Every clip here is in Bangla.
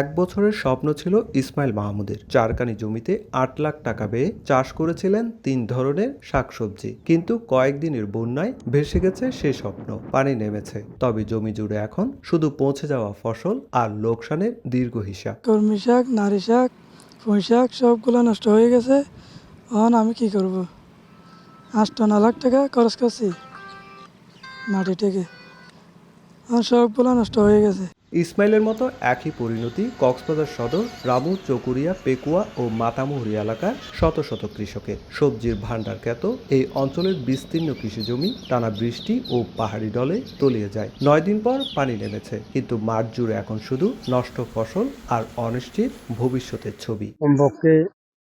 এক বছরের স্বপ্ন ছিল ইসমাইল মাহমুদের। চারকানি জমিতে ৮ লাখ টাকা ব্যয়ে চাষ করেছিলেন ৩ ধরনের শাকসবজি, কিন্তু কয়েকদিনের বন্যায় ভেসে গেছে সে স্বপ্ন। পানি নেমেছে, তবে জমি জুড়ে এখন শুধু পৌঁছে যাওয়া ফসল আর লোকসানের দীর্ঘ হিসাব। কলমি শাক, নারী শাক, পুঁই শাক সবগুলো নষ্ট হয়ে গেছে। এখন আমি কি করব? ৮-৯ লাখ টাকা খরচ করছি মাটি থেকে, এখন সবগুলো নষ্ট হয়ে গেছে। ইসমাইলের মতো একই পরিণতি কক্সবাজার সদর, রামু, চকুরিয়া, পেকুয়া ও মাতামুহুরী এলাকার শত শত কৃষকের। সবজির ভাণ্ডার খ্যাত এই অঞ্চলের বিস্তীর্ণ কৃষি জমি টানা বৃষ্টি ও পাহাড়ি ঢলে তলিয়ে যায়। 9 দিন পর পানি নেমেছে, কিন্তু মাঠ জুড়ে এখন শুধু নষ্ট ফসল আর অনিশ্চিত ভবিষ্যতের ছবি। কমপক্ষে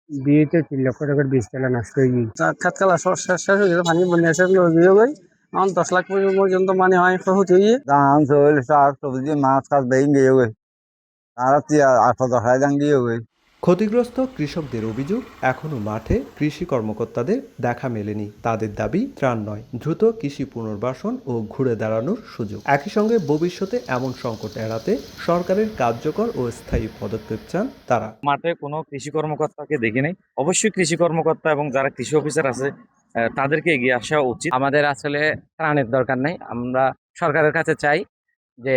2-3 লক্ষ টাকার বীজ তেলা নষ্ট হয়ে গেছে। খাতকালা শেষ হয়ে গেছে, পানি বন্যা শেষ হয়ে গেছে। এখন 10 লাখ পর্যন্ত মানে হয় ক্ষতি হয়ে ধান, চাউল, শাক সবজি, মাছ কাছ বেরিয়ে গিয়ে গেছে। তারা 8-10 দাম দিয়ে গেছে। ক্ষতিগ্রস্ত কৃষকদের অভিযোগ, এখনও মাঠে কৃষি কর্মকর্তাদের দেখা মেলেনি। তাদের দাবি ত্রাণ নয়, দ্রুত কৃষি পুনর্বাসন ও ঘুরে দাঁড়ানোর সুযোগ। একই সঙ্গে ভবিষ্যতে এমন সংকট এড়াতে সরকারের কার্যকর ও স্থায়ী পদক্ষেপ চান তারা। মাঠে কোনো কৃষি কর্মকর্তাকে দেখি নাই। অবশ্যই কৃষি কর্মকর্তা এবং যারা কৃষি অফিসার আছে তাদেরকে এগিয়ে আসা উচিত। আমাদের আসলে ত্রাণের দরকার নেই। আমরা সরকারের কাছে চাই যে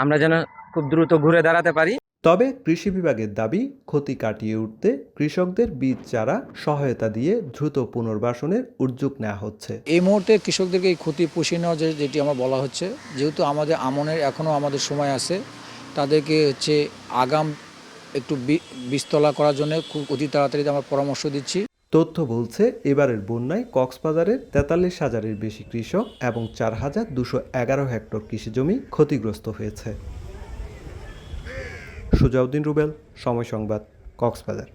আমরা যেন খুব দ্রুত ঘুরে দাঁড়াতে পারি। তবে কৃষি বিভাগের দাবি, ক্ষতি কাটিয়ে উঠতে কৃষকদের বীজ চারা সহায়তা দিয়ে দ্রুত পুনর্বাসনের উদ্যোগ নেওয়া হচ্ছে। এই মুহূর্তে কৃষকদেরকে এই ক্ষতি পুষিয়ে নেওয়া যেটি আমার বলা হচ্ছে, যেহেতু আমাদের আমনের এখনও আমাদের সময় আছে, তাদেরকে আগাম একটু বীজতলা করার জন্য খুব অতি তাড়াতাড়ি আমরা পরামর্শ দিচ্ছি। তথ্য বলছে, এবারের বন্যায় কক্সবাজারের 43,000-এর বেশি কৃষক এবং 4,211 হেক্টর কৃষিজমি ক্ষতিগ্রস্ত হয়েছে। সুজাউদ্দিন রুবেল, সময় সংবাদ, কক্সবাজার।